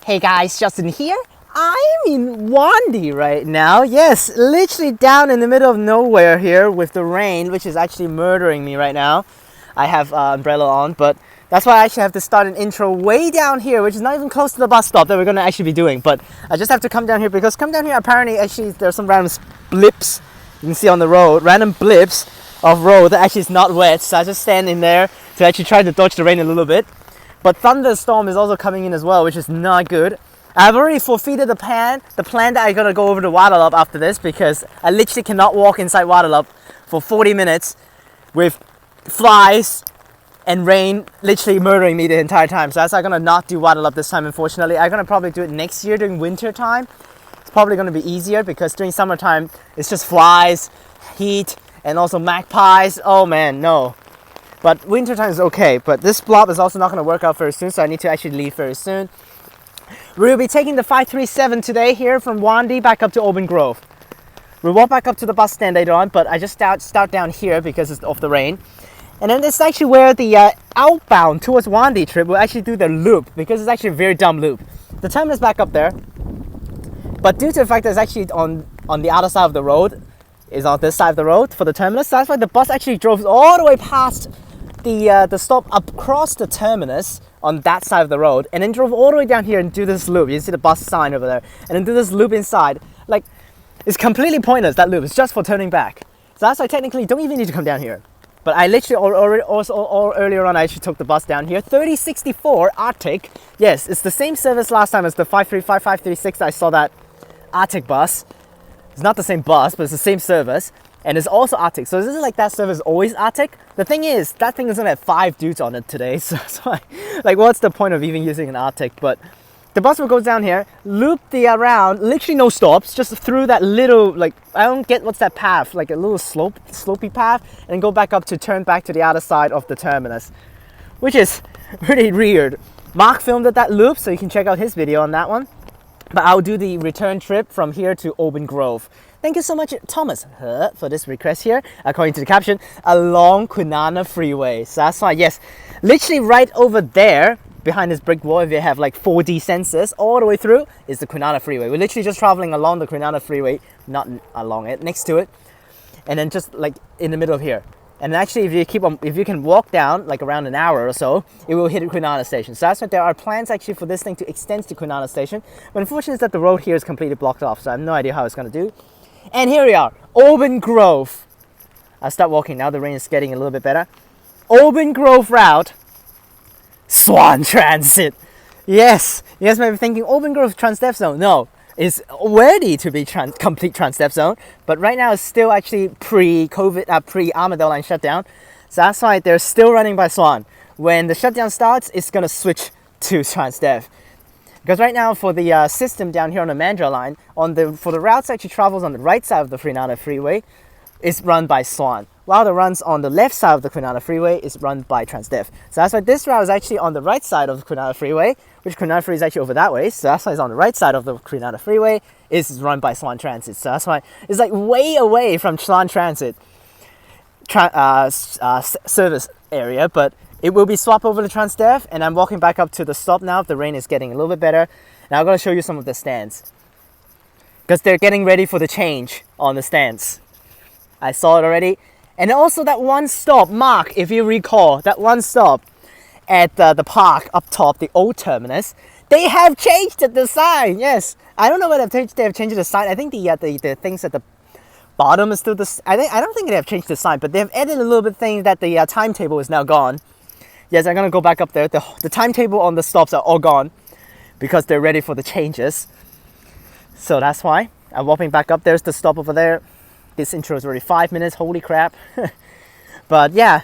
Hey guys, Justin here. I'm in Wandi right now. Yes, literally down in the middle of nowhere here with the rain, which is actually murdering me right now. I have umbrella on, but that's why I actually have to start an intro way down here, which is not even close to the bus stop that we're going to actually be doing. But I just have to come down here because come down here, apparently actually there's some random blips you can see on the road, random blips of road that actually is not wet. So I just stand in there to actually try to dodge the rain a little bit. But thunderstorm is also coming in as well, which is not good. I've already forfeited the plan that I'm gonna go over to Waterloo after this, because I literally cannot walk inside Waterloo for 40 minutes with flies and rain literally murdering me the entire time. So that's why I'm gonna not do Waterloo this time, unfortunately. I'm gonna probably do it next year during winter time. It's probably gonna be easier because during summertime it's just flies, heat, and also magpies. Oh man, no. But winter time is okay, but this blob is also not going to work out very soon, so I need to actually leave very soon. We'll be taking the 537 today here from Wandi back up to Aubin Grove. We'll walk back up to the bus stand later on, but I just start down here because of the rain. And then this is actually where the outbound towards Wandi trip will actually do the loop, because it's actually a very dumb loop. The terminal is back up there, but due to the fact that it's actually on the other side of the road, is on this side of the road for the terminus, so that's why the bus actually drove all the way past the stop across the terminus on that side of the road, and then drove all the way down here and do this loop. You see the bus sign over there, and then do this loop inside. Like, it's completely pointless, that loop. It's just for turning back. So that's why technically you don't even need to come down here. But I literally earlier on I actually took the bus down here. 3064 Arctic. Yes, it's the same service last time as the 536. I saw that Arctic bus. It's not the same bus, but it's the same service. And it's also Arctic. So is it like that service always Arctic? The thing is, that thing is gonna have 5 dudes on it today. So that's why, like, what's the point of even using an Arctic? But the bus will go down here, loop the around, literally no stops, just through that little, like, I don't get what's that path, like a little slopey path, and go back up to turn back to the other side of the terminus, which is pretty weird. Mark filmed that loop, so you can check out his video on that one. But I'll do the return trip from here to Aubin Grove. Thank you so much, Thomas, for this request here, according to the caption, along Kwinana Freeway. So that's why, yes, literally right over there, behind this brick wall, if you have like 4D sensors, all the way through, is the Kwinana Freeway. We're literally just traveling along the Kwinana Freeway, not along it, next to it, and then just like in the middle of here. And actually, if you can walk down like around an hour or so, it will hit Kwinana Station. So that's why there are plans actually for this thing to extend to Kwinana Station. But unfortunately, is that the road here is completely blocked off, so I have no idea how it's going to do. And here we are, Aubin Grove. I'll start walking now. The rain is getting a little bit better. Aubin Grove route, Swan Transit. Yes, you guys might be thinking Aubin Grove Transdev zone. No. Is ready to be complete Transdev zone, but right now it's still actually pre-COVID, pre-Armadale line shutdown. So that's why they're still running by Swan. When the shutdown starts, it's gonna switch to Transdev. Because right now for the system down here on the Mandra line, for the routes that actually travels on the right side of the Kwinana Freeway, is run by Swan, while the runs on the left side of the Kwinana Freeway is run by Transdev. So that's why this route is actually on the right side of the Kwinana Freeway, which Kwinana Freeway is actually over that way. So that's why it's on the right side of the Kwinana Freeway, is run by Swan Transit. So that's why it's like way away from Swan Transit service area, but it will be swapped over to Transdev, and I'm walking back up to the stop now. The rain is getting a little bit better. Now I'm going to show you some of the stands, because they're getting ready for the change on the stands. I saw it already. And also that one stop, Mark, if you recall, that one stop at the park up top, the old terminus, they have changed the sign. Yes, I don't know whether they have changed the sign. I think the things at the bottom is still the. I don't think they have changed the sign, but they have added a little bit thing that the timetable is now gone. Yes, I'm gonna go back up there. The timetable on the stops are all gone because they're ready for the changes. So that's why I'm walking back up. There's the stop over there. This intro is already 5 minutes, holy crap. But yeah,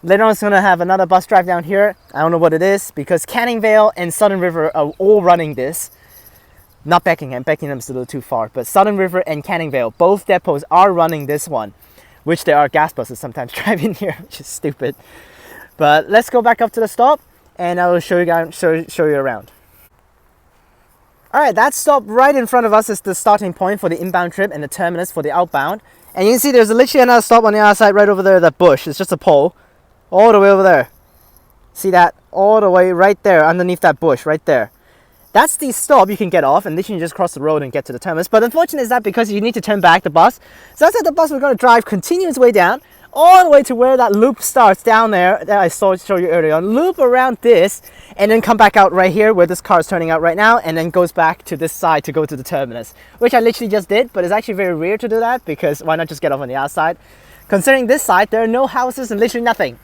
later on it's gonna have another bus drive down here. I don't know what it is, because Canning Vale and Southern River are all running this. Not Beckingham is a little too far, but Southern River and Canning Vale, both depots are running this one, which there are gas buses sometimes driving here, which is stupid. But let's go back up to the stop, and I will show you around. Alright, that stop right in front of us is the starting point for the inbound trip and the terminus for the outbound. And you can see there's literally another stop on the other side right over there, that bush. It's just a pole. All the way over there. See that? All the way right there underneath that bush right there. That's the stop you can get off, and then you can just cross the road and get to the terminus. But unfortunately is that because you need to turn back the bus. So that's why the bus we're going to drive continues way down, all the way to where that loop starts down there that I show you earlier on. Loop around this, and then come back out right here where this car is turning out right now, and then goes back to this side to go to the terminus, which I literally just did. But it's actually very weird to do that, because why not just get off on the outside? Considering this side, there are no houses and literally nothing.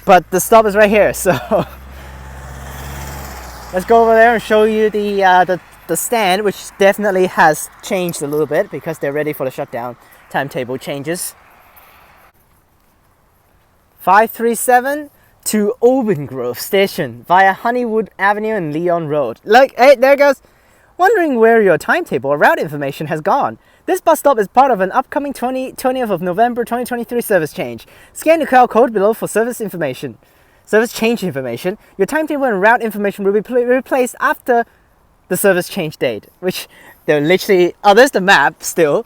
But the stop is right here, so let's go over there and show you the stand, which definitely has changed a little bit because they're ready for the shutdown timetable changes. 537 to Aubin Grove Station via Honeywood Avenue and Lyon Road. Look, hey, there it goes. Wondering where your timetable or route information has gone? This bus stop is part of an upcoming 20th of November 2023 service change. Scan the QR code below for service information. Service change information. Your timetable and route information will be replaced after the service change date. Which they're literally, oh, there's the map still,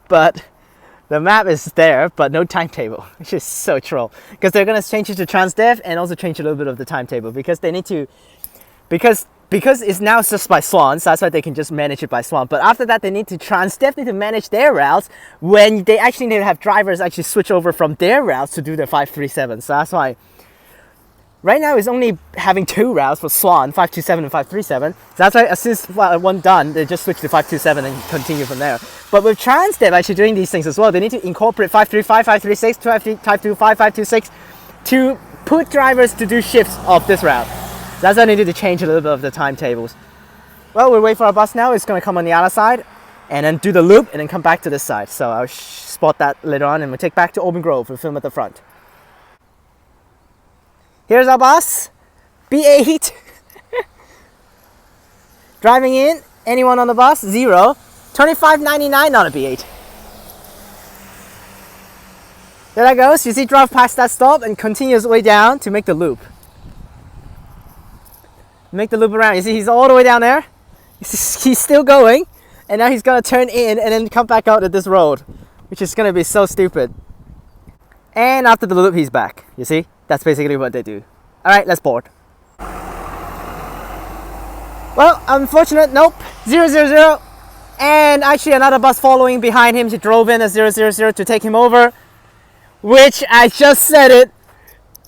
but the map is there, but no timetable, which is so troll. Because they're gonna change it to Transdev and also change a little bit of the timetable because they need to, because it's now just by Swan, so that's why they can just manage it by Swan. But after that, they need to Transdev need to manage their routes when they actually need to have drivers actually switch over from their routes to do their 537. So that's why right now it's only having 2 routes for Swan, 527 and 537. So that's why as soon as one done, they just switch to 527 and continue from there. But with Transdev actually doing these things as well, they need to incorporate 535, 536, 525, 526 to put drivers to do shifts of this route. That's why I needed to change a little bit of the timetables. Well, we'll wait for our bus now. It's going to come on the other side and then do the loop and then come back to this side. So I'll spot that later on and we'll take back to Aubin Grove and film at the front. Here's our bus, B8. Driving in, anyone on the bus? 0. $25.99 on a B8. There that goes. You see, drive past that stop and continues way down to make the loop. Make the loop around. You see, he's all the way down there. He's still going, and now he's gonna turn in and then come back out at this road, which is gonna be so stupid. And after the loop, he's back. You see, that's basically what they do. All right, let's board. Well, unfortunate, nope. 000, and actually another bus following behind him. She drove in as 000 to take him over, which I just said it.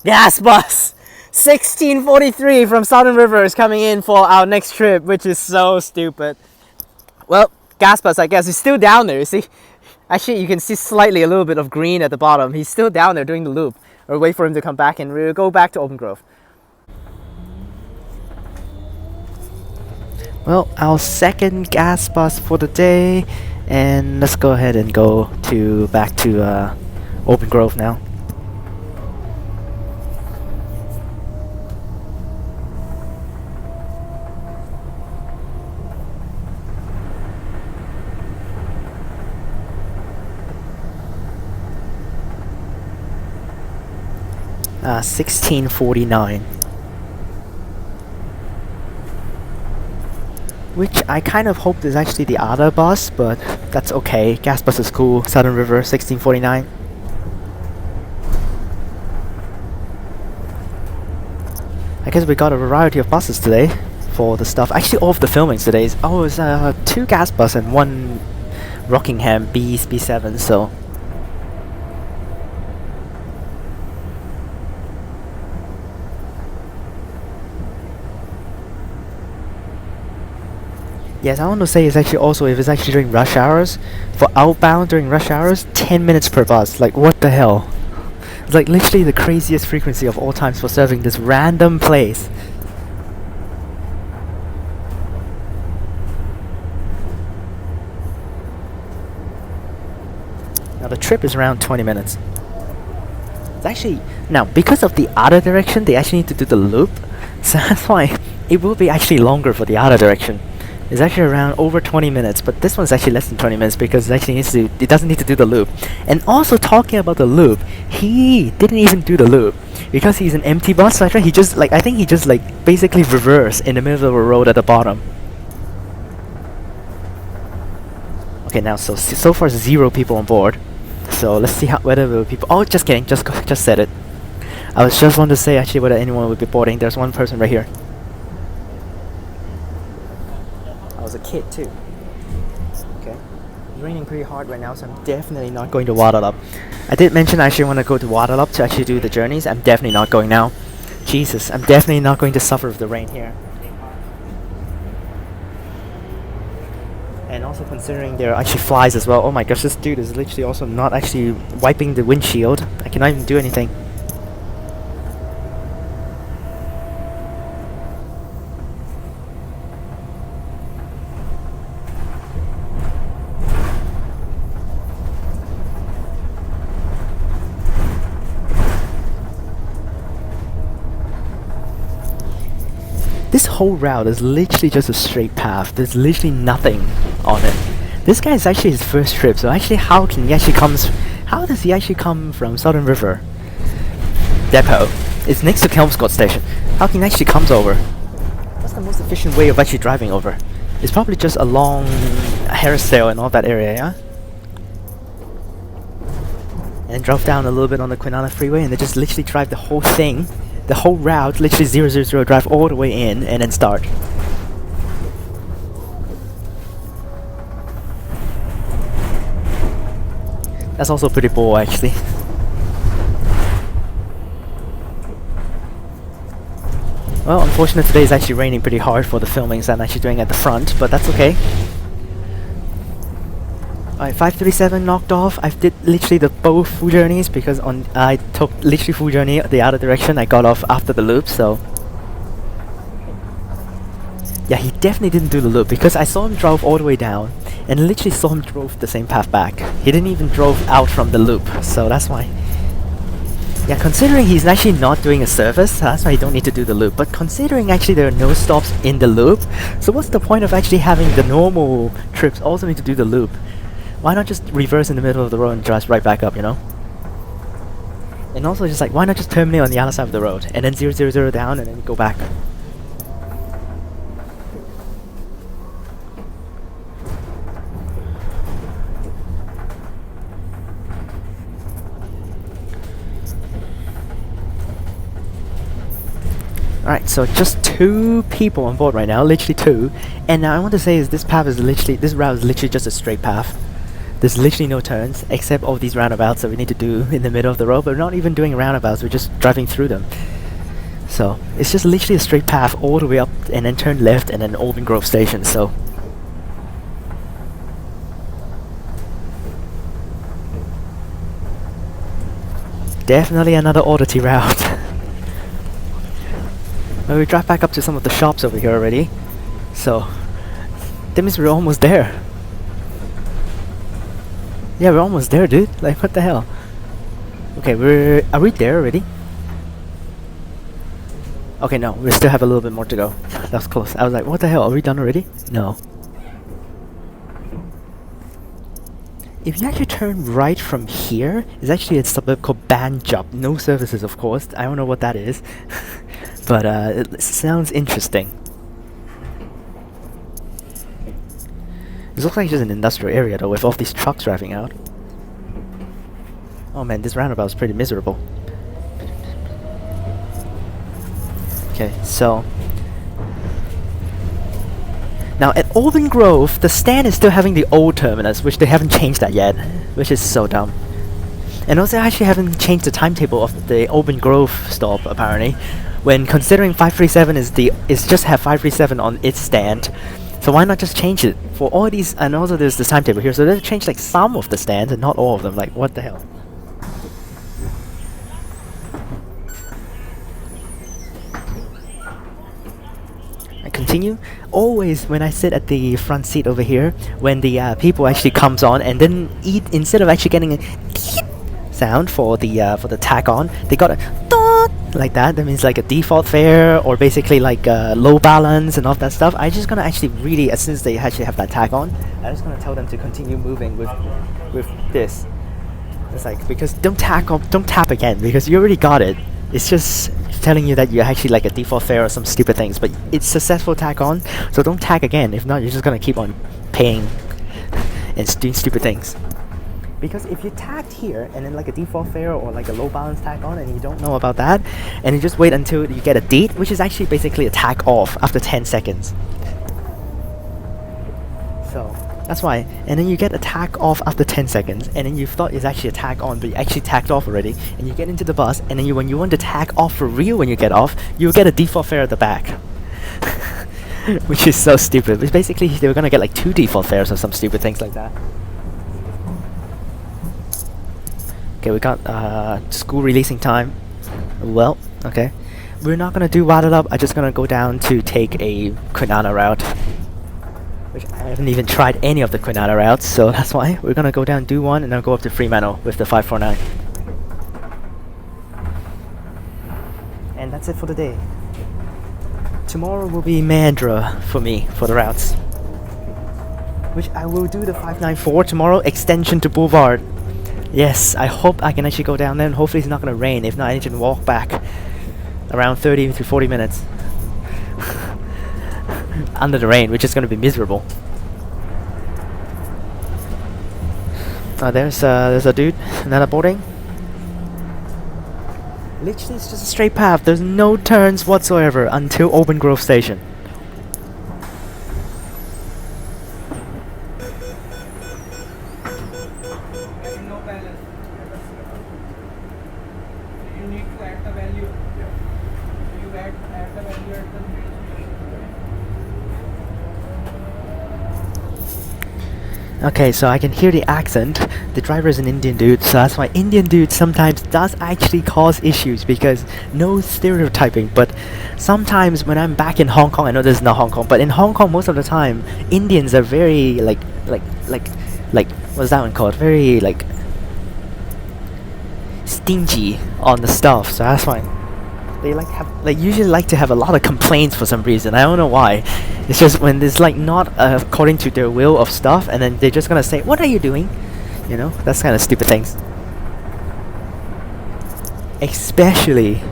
Gas bus. 1643 from Southern River is coming in for our next trip, which is so stupid. Well, gas bus, I guess, he's still down there, you see. Actually, you can see slightly a little bit of green at the bottom. He's still down there doing the loop. We'll wait for him to come back and we'll go back to Aubin Grove. Well, our second gas bus for the day, and let's go ahead and go back to Aubin Grove now. Uh, 1649. Which I kind of hoped is actually the other bus, but that's okay. Gas bus is cool. Southern River 1649. I guess we got a variety of buses today for the stuff. Actually, all of the filmings today is, oh, it's 2 gas bus and 1 Rockingham B7, so yes, I want to say it's actually also, if it's actually during rush hours, for outbound during rush hours, 10 minutes per bus. Like, what the hell? It's like literally the craziest frequency of all times for serving this random place. Now the trip is around 20 minutes. It's actually, now because of the other direction, they actually need to do the loop. So that's why it will be actually longer for the other direction. It's actually around over 20 minutes, but this one's actually less than 20 minutes because it actually needs to, it doesn't need to do the loop. And also talking about the loop, he didn't even do the loop because he's an empty bus. So I think he just basically reversed in the middle of the road at the bottom. Okay, now so far 0 people on board. So let's see whether there will be people. Oh, just kidding, just said it. I was just want to say actually whether anyone will be boarding. There's one person right here. was a kid too. Okay, it's raining pretty hard right now, so I'm definitely not going to Waterloo. I did mention I actually want to go to Waterloo to actually do the journeys. I'm definitely not going now. Jesus, I'm definitely not going to suffer with the rain here. And also considering there are actually flies as well. Oh my gosh, this dude is literally also not actually wiping the windshield. I cannot even do anything. This whole route is literally just a straight path. There's literally nothing on it. This guy is actually his first trip, so actually how does he actually come from Southern River Depot? It's next to Kelmscott Station. How can he actually comes over? What's the most efficient way of actually driving over? It's probably just along Harrisdale and all that area, yeah? And drove down a little bit on the Kwinana Freeway and they just literally drive the whole thing. The whole route, literally 000, drive all the way in and then start. That's also pretty cool actually. Well, unfortunately today is actually raining pretty hard for the filmings I'm actually doing at the front, but that's okay. Alright, 537 knocked off. I did literally both full journeys because I took literally full journey the other direction. I got off after the loop, so yeah, he definitely didn't do the loop because I saw him drove all the way down and literally saw him drove the same path back. He didn't even drove out from the loop, so that's why. Yeah, considering he's actually not doing a service, that's why you don't need to do the loop. But considering actually there are no stops in the loop, so what's the point of actually having the normal trips also need to do the loop? Why not just reverse in the middle of the road and drive right back up, you know? And also just like, why not just terminate on the other side of the road and then 000 down and then go back? Alright, so just 2 people on board right now, literally 2. And now I want to say is this route is literally just a straight path. There's literally no turns, except all these roundabouts that we need to do in the middle of the road, but we're not even doing roundabouts, we're just driving through them. So, it's just literally a straight path all the way up, and then turn left, and then Aubin Grove Station, so... Definitely another oddity route. Well, we drive back up to some of the shops over here already, so... That means we're almost there. Yeah, we're almost there, dude. Like, what the hell? Okay, are we there already? Okay, no, we still have a little bit more to go. That was close. I was like, what the hell? Are we done already? No. If you actually turn right from here, it's actually a suburb called Banjup. No services, of course. I don't know what that is. But it sounds interesting. It looks like just an industrial area though, with all these trucks driving out. Oh man, this roundabout is pretty miserable. Okay, so... Now at Aubin Grove, the stand is still having the old terminus, which they haven't changed that yet, which is so dumb. And also actually haven't changed the timetable of the Aubin Grove stop, apparently. When considering 537 is just have 537 on its stand. So why not just change it for all these? And also there's this timetable here, so they'll change like some of the stands and not all of them. Like, what the hell? I continue. Always when I sit at the front seat over here, when the people actually comes on and then instead of actually getting a sound for the tack on, they got a like that. That means like a default fare or basically like low balance and all that stuff. I'm just gonna actually really, as soon as they actually have that tag on, I'm just gonna tell them to continue moving with this. It's like, because don't tap again because you already got it. It's just telling you that you're actually like a default fare or some stupid things, but it's successful tag on, so don't tag again. If not, you're just gonna keep on paying and doing stupid things. Because if you tagged here and then like a default fare or like a low balance tag on and you don't know about that, and you just wait until you get a date, which is actually basically a tag off after 10 seconds. So that's why. And then you get a tag off after 10 seconds, and then you thought it's actually a tag on, but you actually tagged off already. And you get into the bus, and then when you want to tag off for real when you get off, you'll get a default fare at the back. Which is so stupid. But basically, they were gonna get like 2 default fares or some stupid things like that. Okay, we got school releasing time. Well, okay. We're not gonna do Waddle I'm just gonna go down to take a Kwinana route. Which I haven't even tried any of the Kwinana routes, so that's why we're gonna go down, do one, and then go up to Fremantle with the 549. And that's it for the day. Tomorrow will be Mandra for me, for the routes. Which I will do the 594 tomorrow, extension to Boulevard. Yes, I hope I can actually go down there, and hopefully it's not gonna rain. If not, I can walk back around 30 to 40 minutes. Under the rain, which is gonna be miserable. There's a dude, another boarding. Literally, it's just a straight path. There's no turns whatsoever until Aubin Grove Station. No balance. You need to add the value. You add the value at the Okay, so I can hear the accent. The driver is an Indian dude, so that's why Indian dude sometimes does actually cause issues, because no stereotyping, but sometimes when I'm back in Hong Kong, I know this is not Hong Kong, but in Hong Kong most of the time, Indians are very like what's that one called? Very like stingy on the stuff, so that's why they usually like to have a lot of complaints for some reason. I don't know why. It's just when it's like not according to their will of stuff, and then they're just gonna say, "What are you doing?" You know, that's kind of stupid things. Especially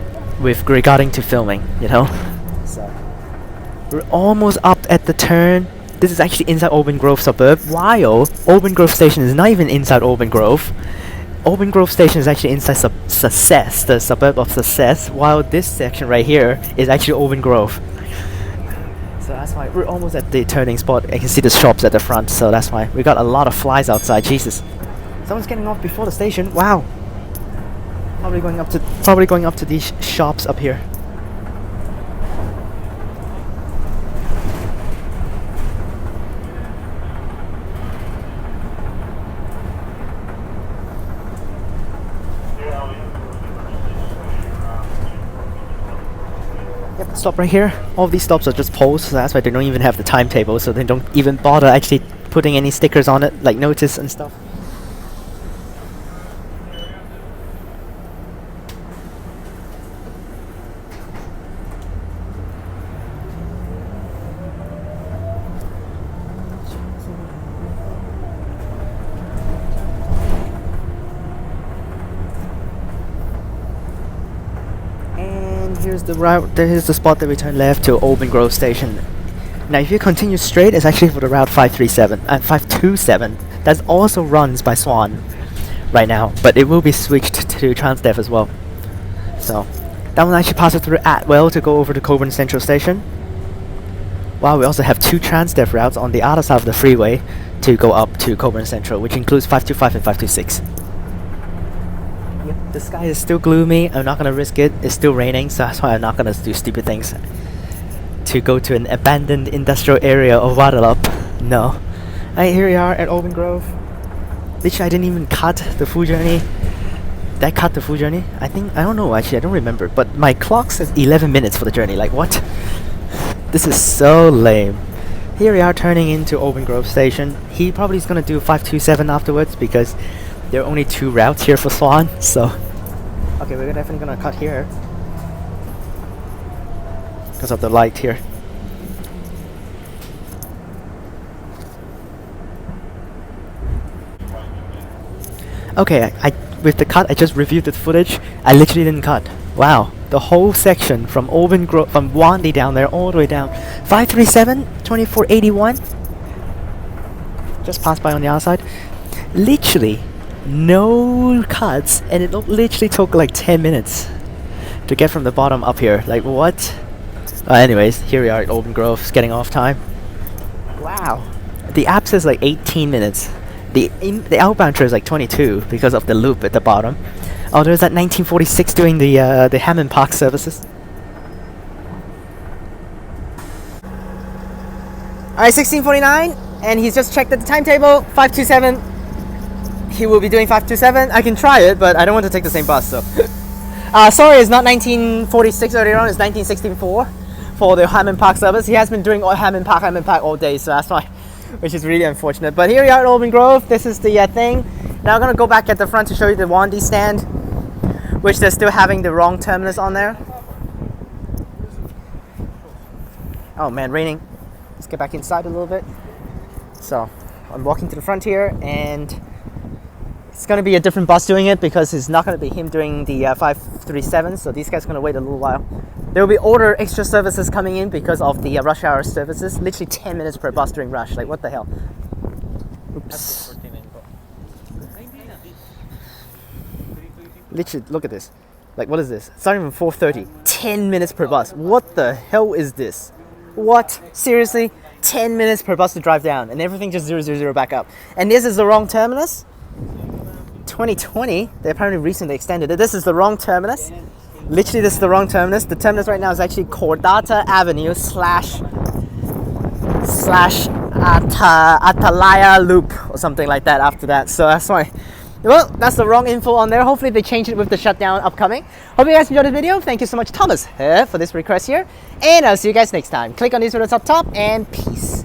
with regarding to filming, you know. So we're almost up at the turn. This is actually inside Aubin Grove suburb, while Aubin Grove Station is not even inside Aubin Grove. Aubin Grove Station is actually inside Success, the suburb of Success, while this section right here is actually Aubin Grove. So that's why we're almost at the turning spot. I can see the shops at the front, so that's why we got a lot of flies outside. Jesus, someone's getting off before the station. Wow. Probably going up to these shops up here. Yep, stop right here. All of these stops are just poles, so that's why they don't even have the timetable, so they don't even bother actually putting any stickers on it, like notice and stuff. Here's the route. Here's the spot that we turn left to Aubin Grove Station. Now, if you continue straight, it's actually for the route 537 and 527. That also runs by Swan right now, but it will be switched to Transdev as well. So that one actually passes through Atwell to go over to Coburn Central Station. While we also have 2 Transdev routes on the other side of the freeway to go up to Coburn Central, which includes 525 and 526. Yep, the sky is still gloomy. I'm not gonna risk it. It's still raining, so that's why I'm not gonna do stupid things. To go to an abandoned industrial area of Waddle No. Alright, here we are at Aubin Grove. Literally, I didn't even cut the full journey. Did I cut the full journey? I don't know actually, I don't remember. But my clock says 11 minutes for the journey. Like, what? This is so lame. Here we are turning into Aubin Grove Station. He probably is gonna do 527 afterwards, because there are only 2 routes here for Swan, so... Okay, we're definitely gonna cut here. Because of the light here. Okay, with the cut, I just reviewed the footage. I literally didn't cut. Wow, the whole section from Aubin Grove, from Wandi down there, all the way down. 537, 2481. Just passed by on the other side. Literally... no cuts, and it literally took like 10 minutes to get from the bottom up here. Like, what? Anyways, here we are at Aubin Grove, it's getting off time. Wow, The app says like 18 minutes. The outbound trip is like 22 because of the loop at the bottom. Oh, there's that 1946 doing the Hammond Park services. Alright, 1649, and he's just checked at the timetable, 527. He will be doing 527. I can try it, but I don't want to take the same bus, so. Sorry, it's not 1946 earlier on, it's 1964 for the Hammond Park service. He has been doing Hammond Park all day, so that's why, which is really unfortunate. But here we are at Aubin Grove. This is the thing. Now I'm gonna go back at the front to show you the Wandi stand, which they're still having the wrong terminus on there. Oh man, raining. Let's get back inside a little bit. So I'm walking to the front here, and it's going to be a different bus doing it because it's not going to be him doing the 537. So these guys are going to wait a little while. There will be other extra services coming in because of the rush hour services. Literally 10 minutes per bus during rush. Like, what the hell? Oops. Literally, look at this. Like, what is this? Starting from 4:30. 10 minutes per bus. What the hell is this? What? Seriously? 10 minutes per bus to drive down, and everything just 000 back up. And this is the wrong terminus? 2020? They apparently recently extended it. This is the wrong terminus. Literally, this is the wrong terminus. The terminus right now is actually Cordata Avenue slash Atalaya Loop or something like that after that. So that's why. Well, that's the wrong info on there. Hopefully they change it with the shutdown upcoming. Hope you guys enjoyed the video. Thank you so much, Thomas, for this request here. And I'll see you guys next time. Click on these videos up top, and peace.